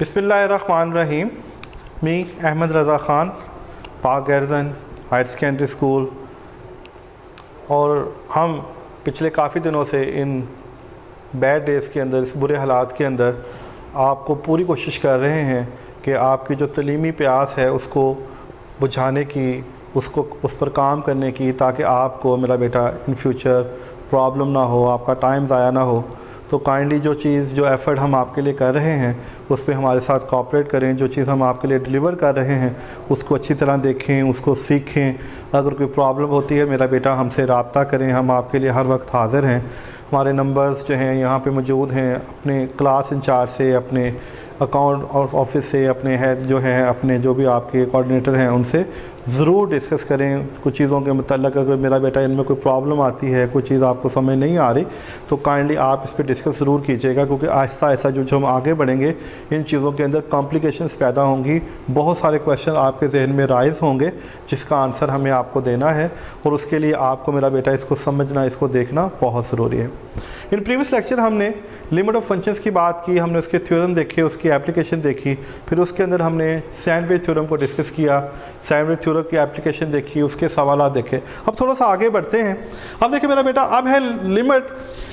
बिस्मिल्लाहिर्रहमानिर्रहीम। मी अहमद रज़ा ख़ान, पाक गर्जन हायर सेकेंडरी स्कूल, और हम पिछले काफ़ी दिनों से इन बैड डेज़ के अंदर, इस बुरे हालात के अंदर आपको पूरी कोशिश कर रहे हैं कि आपकी जो तलीमी प्यास है उसको बुझाने की, उस पर काम करने की, ताकि आपको मेरा बेटा इन फ्यूचर प्रॉब्लम ना हो, आपका टाइम ज़ाया ना हो। तो काइंडली जो एफ़र्ट हम आपके लिए कर रहे हैं उस पर हमारे साथ कोऑपरेट करें। जो चीज़ हम आपके लिए डिलीवर कर रहे हैं उसको अच्छी तरह देखें, उसको सीखें। अगर कोई प्रॉब्लम होती है मेरा बेटा हमसे रब्ता करें, हम आपके लिए हर वक्त हाज़िर हैं। हमारे नंबर्स जो हैं यहाँ पे मौजूद हैं। अपने क्लास इंचार्ज से, अपने अकाउंट और ऑफिस से, अपने हेड जो हैं, अपने जो भी आपके कोऑर्डिनेटर हैं उनसे ज़रूर डिस्कस करें कुछ चीज़ों के मतलब। अगर मेरा बेटा इनमें कोई प्रॉब्लम आती है, कोई चीज़ आपको समझ नहीं आ रही, तो काइंडली आप इस पर डिस्कस ज़रूर कीजिएगा, क्योंकि आहिस्ता आहिस्ता जो हम आगे बढ़ेंगे इन चीज़ों के अंदर कॉम्प्लिकेशंस पैदा होंगी। बहुत सारे क्वेश्चन आपके जहन में राइज़ होंगे जिसका आंसर हमें आपको देना है, और उसके लिए आपको मेरा बेटा इसको समझना, इसको देखना बहुत ज़रूरी है। इन प्रीवियस लेक्चर हमने लिमिट ऑफ फंक्शंस की बात की, हमने उसके थ्योरम देखे, उसकी एप्लीकेशन देखी, फिर उसके अंदर हमने सैंडविच थ्योरम को डिस्कस किया, सैंडविच थ्योरम की एप्लीकेशन देखी, उसके सवाल देखे। अब थोड़ा सा आगे बढ़ते हैं। अब देखिए मेरा बेटा, अब है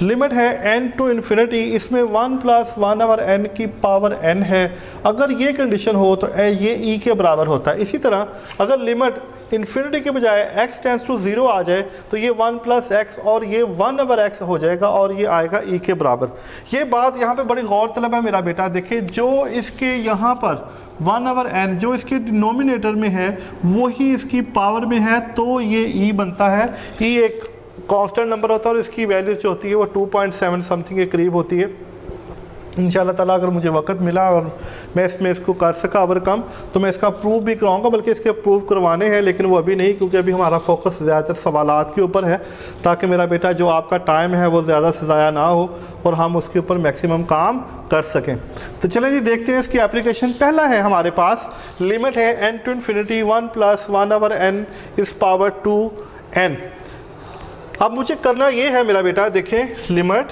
लिमिट है n टू इन्फिनिटी। इसमें 1 + 1/n की पावर n है। अगर ये कंडीशन हो तो ये e के बराबर होता है। इसी तरह अगर लिमिट इन्फिनिटी के बजाय x टेंड्स टू 0 आ जाए तो ये 1 + x और ये 1/x हो जाएगा, और ये आएगा e के बराबर। ये बात यहाँ पे बड़ी गौर तलब है मेरा बेटा। देखिए जो इसके यहाँ पर 1/n जो इसके डिनोमिनेटर में है वही इसकी पावर में है, तो ये e बनता है। e एक कांस्टेंट नंबर होता है और इसकी वैल्यूज जो होती है वो 2.7 समथिंग के करीब होती है। इंशाल्लाह ताला अगर मुझे वक्त मिला और मैं इसको कर सका ओवरकम, तो मैं इसका प्रूव भी कराऊंगा, बल्कि इसके प्रूव करवाने हैं, लेकिन वो अभी नहीं, क्योंकि अभी हमारा फोकस ज़्यादातर सवालात के ऊपर है, ताकि मेरा बेटा जो आपका टाइम है वो ज़्यादा से ज़ाया ना हो और हम उसके ऊपर मैक्सिमम काम कर सकें। तो चलें जी देखते हैं इसकी एप्लीकेशन। पहला है हमारे पास लिमिट है n टू इन्फिनिटी 1 + 1/n इस पावर 2n। अब मुझे करना ये है मेरा बेटा, देखें लिमिट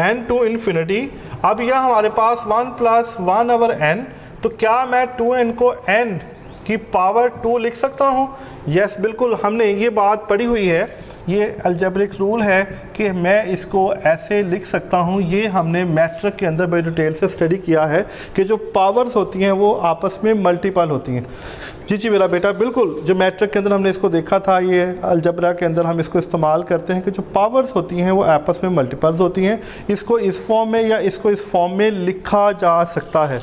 n टू इन्फिनिटी। अब यह हमारे पास 1 + 1/n, तो क्या मैं 2n को n की पावर 2 लिख सकता हूँ? यस, बिल्कुल, हमने ये बात पढ़ी हुई है। ये अलजेब्रिक रूल है कि मैं इसको ऐसे लिख सकता हूँ। ये हमने मैट्रिक के अंदर बड़ी डिटेल से स्टडी किया है कि जो पावर्स होती हैं वो आपस में मल्टीपल होती हैं। जी मेरा बेटा, बिल्कुल, जो मैट्रिक के अंदर हमने इसको देखा था, ये अलजबरा के अंदर हम इसको इस्तेमाल करते हैं कि जो पावर्स होती हैं वो आपस में मल्टीपल्स होती हैं। इसको इस फॉर्म में या इसको इस फॉर्म में लिखा जा सकता है।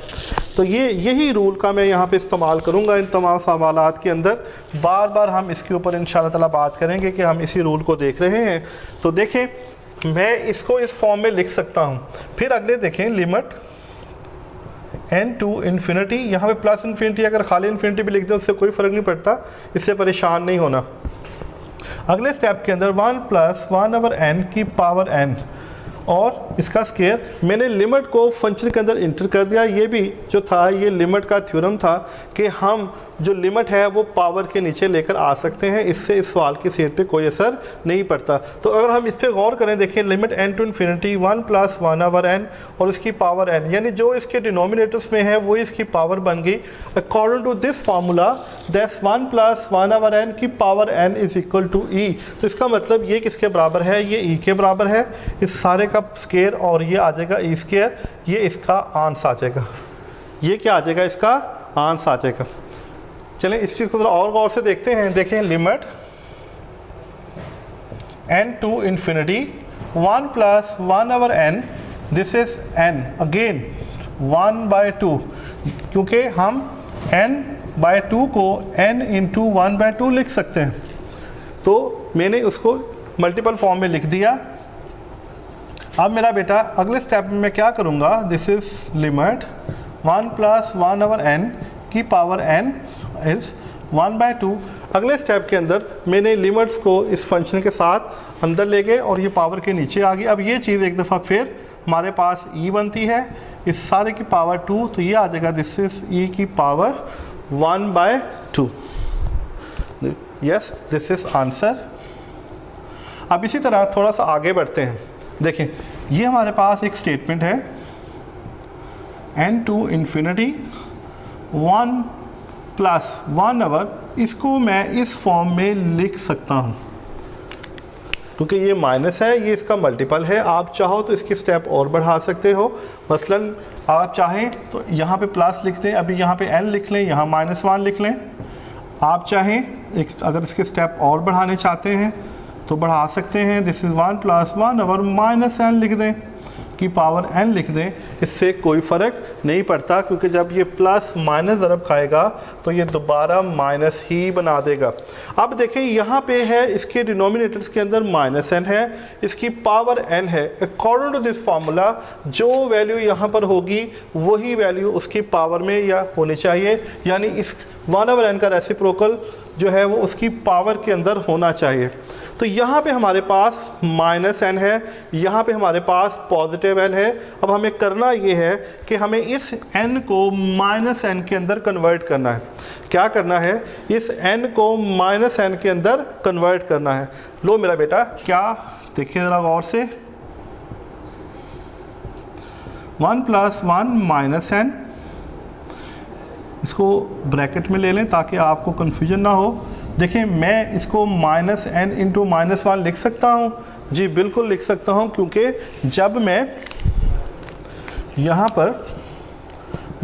तो यही रूल का मैं यहाँ पे इस्तेमाल करूँगा इन तमाम सवालात के अंदर। बार बार हम इसके ऊपर इंशाअल्लाह ताला बात करेंगे कि हम इसी रूल को देख रहे हैं। तो देखें, मैं इसको इस फॉर्म में लिख सकता हूँ। फिर अगले देखें, लिमिट n टू इन्फिनिटी, यहाँ पे प्लस इन्फिनिटी, अगर खाली इन्फिनिटी भी लिख दें उससे कोई फ़र्क नहीं पड़ता, इससे परेशान नहीं होना। अगले स्टेप के अंदर 1 + 1/n की पावर n और इसका स्केयर। मैंने लिमिट को फंक्शन के अंदर इंटर कर दिया। ये भी जो था, ये लिमिट का थ्योरम था कि हम जो लिमिट है वो पावर के नीचे लेकर आ सकते हैं, इससे इस सवाल की सेहत पे कोई असर नहीं पड़ता। तो अगर हम इस पर गौर करें, देखिए limit n to infinity 1 + 1/n और इसकी पावर n, यानी जो इसके डिनोमिनेटर्स में है वो इसकी पावर बन गई। According to this formula that's 1 + 1/n की power n is equal to e। तो इसका मतलब ये किसके बराबर है? ये e के बराबर है। इस सारे का स्केयर और ये आ जाएगा e स्केयर, ये इसका आंस आ जाएगा। ये क्या आ जाएगा? इसका आंस आ जाएगा। चलें इस चीज़ को थोड़ा और गौर से देखते हैं। देखें limit n to infinity 1 + 1/n, this is n again 1/2, क्योंकि हम n/2 को n × 1/2 लिख सकते हैं। तो मैंने उसको मल्टीपल फॉर्म में लिख दिया। अब मेरा बेटा अगले स्टेप में मैं क्या करूँगा, दिस इज लिमिट 1 + 1/n की पावर n इज 1/2। अगले स्टेप के अंदर मैंने लिमिट्स को इस फंक्शन के साथ अंदर ले गए और ये पावर के नीचे आ गई। अब ये चीज़ एक दफ़ा फिर हमारे पास e बनती है, इस सारे की पावर 2, तो ये आ जाएगा दिस इज e की power 1/2। Yes, this is answer. अब इसी तरह थोड़ा सा आगे बढ़ते हैं। देखें, ये हमारे पास एक स्टेटमेंट है n to infinity 1 plus 1 over, इसको मैं इस फॉर्म में लिख सकता हूँ क्योंकि ये माइनस है, ये इसका मल्टीपल है। आप चाहो तो इसकी स्टेप और बढ़ा सकते हो, मसलन आप चाहें तो यहाँ पे प्लस लिख दें, अभी यहाँ पे n लिख लें, यहाँ -1 लिख लें। आप चाहें अगर इसके स्टेप और बढ़ाने चाहते हैं तो बढ़ा सकते हैं, this is 1 plus 1 over -n लिख दें की पावर n लिख दें। इससे कोई फ़र्क नहीं पड़ता क्योंकि जब ये प्लस माइनस ज़रब खाएगा तो ये दोबारा माइनस ही बना देगा। अब देखें यहाँ पे है, इसके डिनोमिनेटर्स के अंदर -n है, इसकी पावर n है। अकॉर्डिंग टू दिस फार्मूला जो वैल्यू यहाँ पर होगी वही वैल्यू उसकी पावर में या होनी चाहिए, यानी इस 1/n का रेसिप्रोकल जो है वो उसकी पावर के अंदर होना चाहिए। तो यहाँ पे हमारे पास -n है, यहाँ पे हमारे पास पॉजिटिव n है। अब हमें करना ये है कि हमें इस n को -n के अंदर कन्वर्ट करना है। क्या करना है? इस n को -n के अंदर कन्वर्ट करना है। लो मेरा बेटा, क्या देखिए ज़रा गौर से, 1 प्लस 1 -n, इसको ब्रैकेट में ले लें ताकि आपको कन्फ्यूजन ना हो। देखिए मैं इसको -n इंटू -1 लिख सकता हूँ, जी बिल्कुल लिख सकता हूँ, क्योंकि जब मैं यहाँ पर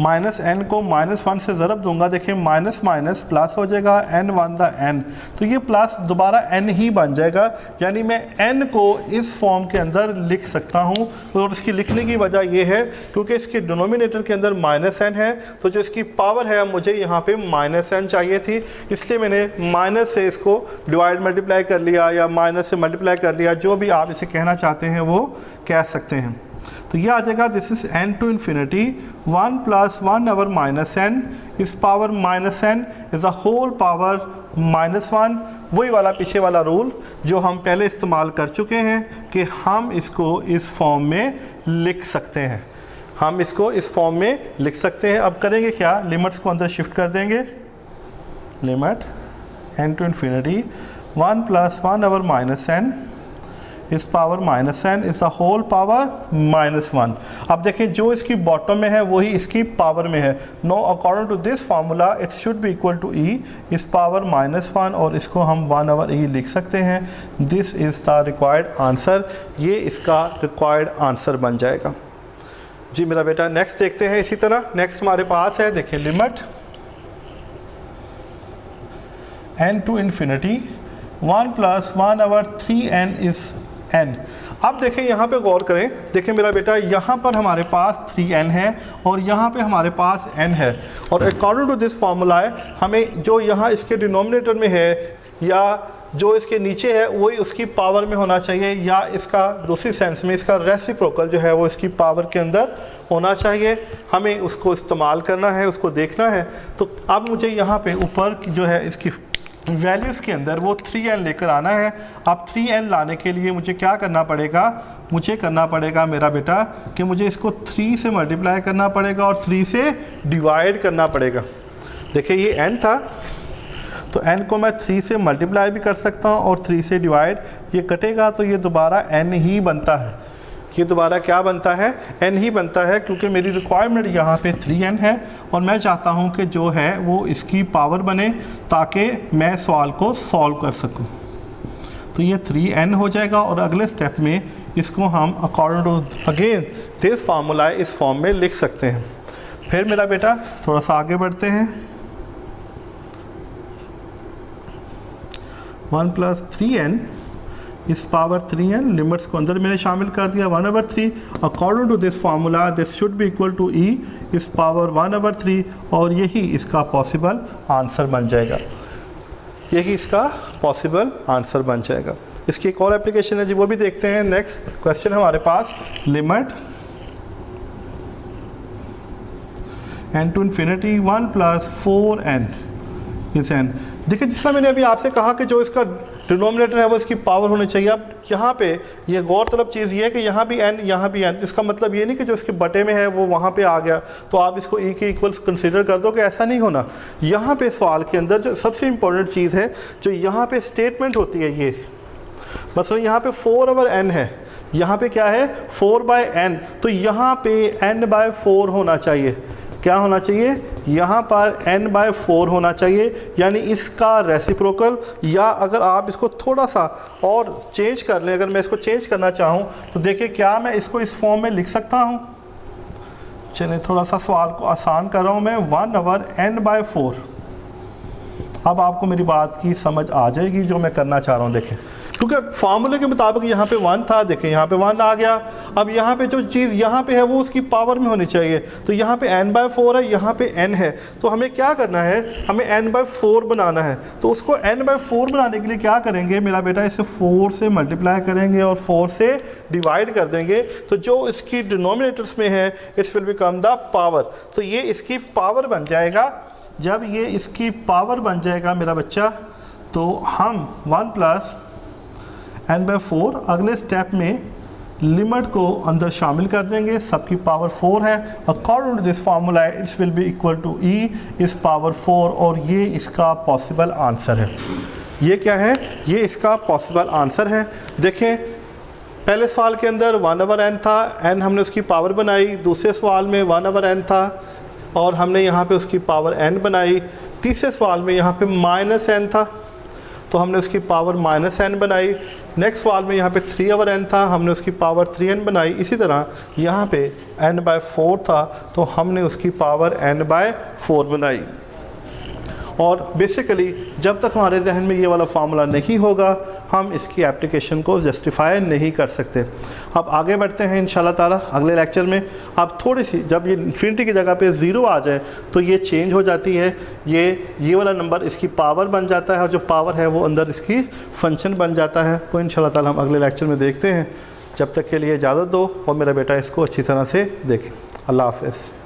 -n को -1 से ज़रब दूंगा, देखिए माइनस माइनस प्लस हो जाएगा, n1 द n, तो ये प्लस दोबारा n ही बन जाएगा, यानी मैं n को इस फॉर्म के अंदर लिख सकता हूँ। और इसकी लिखने की वजह ये है क्योंकि इसके डिनोमिनेटर के अंदर -n है, तो जो इसकी पावर है मुझे यहाँ पे -n चाहिए थी, इसलिए मैंने माइनस से इसको डिवाइड मल्टीप्लाई कर लिया या माइनस से मल्टीप्लाई कर लिया, जो भी आप इसे कहना चाहते हैं वो कह सकते हैं। तो ये आ जाएगा, this is n to infinity 1 plus 1 over -n इस power -n is a whole power -1। वही वाला पीछे वाला रूल जो हम पहले इस्तेमाल कर चुके हैं कि हम इसको इस फॉर्म में लिख सकते हैं, हम इसको इस फॉर्म में लिख सकते हैं। अब करेंगे क्या, लिमिट्स को अंदर शिफ्ट कर देंगे, limit n to infinity 1 plus 1 over -n इस power -n is the whole power -1। अब देखें जो इसकी बॉटम में है वही इसकी पावर में है। No according to this formula it should be equal to e इस पावर -1, और इसको हम 1 ओवर e लिख सकते हैं। This is the required answer, ये इसका रिक्वायर्ड आंसर बन जाएगा। जी मेरा बेटा, नेक्स्ट देखते हैं। इसी तरह नेक्स्ट हमारे पास है, देखिए limit n to infinity 1 plus 1 over 3n is n। अब देखें यहाँ पे गौर करें, देखें मेरा बेटा, यहाँ पर हमारे पास 3n है और यहाँ पे हमारे पास n है, और अकॉर्डिंग टू दिस फार्मूला हमें जो यहाँ इसके डिनोमिनेटर में है या जो इसके नीचे है वही उसकी पावर में होना चाहिए, या इसका दूसरी सेंस में इसका रेसिप्रोकल जो है वो इसकी पावर के अंदर होना चाहिए। हमें उसको इस्तेमाल करना है, उसको देखना है। तो अब मुझे यहाँ पे ऊपर की जो है इसकी वैल्यूज़ के अंदर वो 3n लेकर आना है। अब 3n लाने के लिए मुझे क्या करना पड़ेगा, मुझे करना पड़ेगा मेरा बेटा कि मुझे इसको 3 से मल्टीप्लाई करना पड़ेगा और 3 से डिवाइड करना पड़ेगा। देखिए ये n था, तो n को मैं 3 से मल्टीप्लाई भी कर सकता हूँ और 3 से डिवाइड, ये कटेगा तो ये दोबारा n ही बनता है। ये दोबारा क्या बनता है, n ही बनता है, क्योंकि मेरी रिक्वायरमेंट यहाँ पे 3n है और मैं चाहता हूँ कि जो है वो इसकी पावर बने ताकि मैं सवाल को सॉल्व कर सकूँ। तो ये 3n हो जाएगा और अगले स्टेप में इसको हम according to again this formula इस फॉर्म में लिख सकते हैं। फिर मेरा बेटा थोड़ा सा आगे बढ़ते हैं, 1 प्लस 3n इस पावर 3n, लिमिट्स को अंदर मैंने शामिल कर दिया 1 over 3। According to this formula this should be equal to e इस पावर 1 ओवर 3, और यही इसका पॉसिबल आंसर बन जाएगा, यही इसका पॉसिबल आंसर बन जाएगा। इसकी एक और एप्लीकेशन है जी, वो भी देखते हैं। नेक्स्ट क्वेश्चन हमारे पास, limit n to infinity 1 plus 4n is n। देखिए जिस तरह मैंने अभी आपसे कहा कि जो इसका डिनोमिनेटर है वो इसकी पावर होनी चाहिए। अब यहाँ पे ये गौरतलब चीज़ ये है कि यहाँ भी n यहाँ भी n, इसका मतलब ये नहीं कि जो इसके बटे में है वो वहाँ पे आ गया तो आप इसको e के इक्वल्स कंसीडर कर दो, कि ऐसा नहीं होना। यहाँ पे सवाल के अंदर जो सबसे इम्पोर्टेंट चीज़ है, जो यहाँ पे स्टेटमेंट होती है, ये मसलन यहाँ पे 4 ओवर n है, यहाँ पे क्या है 4/n, तो यहाँ पे n/4 होना चाहिए। क्या होना चाहिए? यहाँ पर n/4 होना चाहिए, यानी इसका रेसिप्रोकल। या अगर आप इसको थोड़ा सा और चेंज कर लें, अगर मैं इसको चेंज करना चाहूँ तो देखिए क्या मैं इसको इस फॉर्म में लिख सकता हूँ? चलिए थोड़ा सा सवाल को आसान कर रहा हूँ मैं, 1/n/4। अब आपको मेरी बात की समझ आ जाएगी जो मैं करना चाह रहा हूँ। देखें, क्योंकि फार्मूले के मुताबिक यहाँ पे 1 था, देखें यहाँ पे 1 आ गया। अब यहाँ पे जो चीज़ यहाँ पे है वो उसकी पावर में होनी चाहिए, तो यहाँ पे n/4 है, यहाँ पे n है, तो हमें क्या करना है? हमें n/4 बनाना है। तो उसको n/4 बनाने के लिए क्या करेंगे मेरा बेटा? इसे 4 से मल्टीप्लाई करेंगे और 4 से डिवाइड कर देंगे, तो जो इसकी डिनोमिनेटर्स में है it's will become the power. तो ये इसकी पावर बन जाएगा। जब ये इसकी पावर बन जाएगा मेरा बच्चा, तो हम 1 + n/4 अगले स्टेप में लिमिट को अंदर शामिल कर देंगे। सबकी पावर 4 है। According to this formula it's will be equal to e इस पावर 4, और ये इसका पॉसिबल आंसर है। ये क्या है? ये इसका पॉसिबल आंसर है। देखें, पहले सवाल के अंदर 1/n था, n हमने उसकी पावर बनाई। दूसरे सवाल में 1/n था और हमने यहाँ पे उसकी पावर n बनाई। तीसरे सवाल में यहाँ पे -n था, तो हमने उसकी पावर -n बनाई। नेक्स्ट सवाल में यहाँ पे 3/n था, हमने उसकी पावर 3n बनाई। इसी तरह यहाँ पे n/4 था, तो हमने उसकी पावर n/4 बनाई। और बेसिकली जब तक हमारे जहन में ये वाला फार्मूला नहीं होगा, हम इसकी एप्लीकेशन को जस्टिफाई नहीं कर सकते। अब आगे बढ़ते हैं इंशाल्लाह ताला अगले लेक्चर में। अब थोड़ी सी जब ये इन्फिनिटी की जगह पे 0 आ जाए तो ये चेंज हो जाती है, ये वाला नंबर इसकी पावर बन जाता है, और जो पावर है वो अंदर इसकी फंक्शन बन जाता है। तो इंशाल्लाह ताला हम अगले लेक्चर में देखते हैं। जब तक के लिए इजाज़त दो और मेरा बेटा इसको अच्छी तरह से देखें। अल्लाह हाफ़िज़।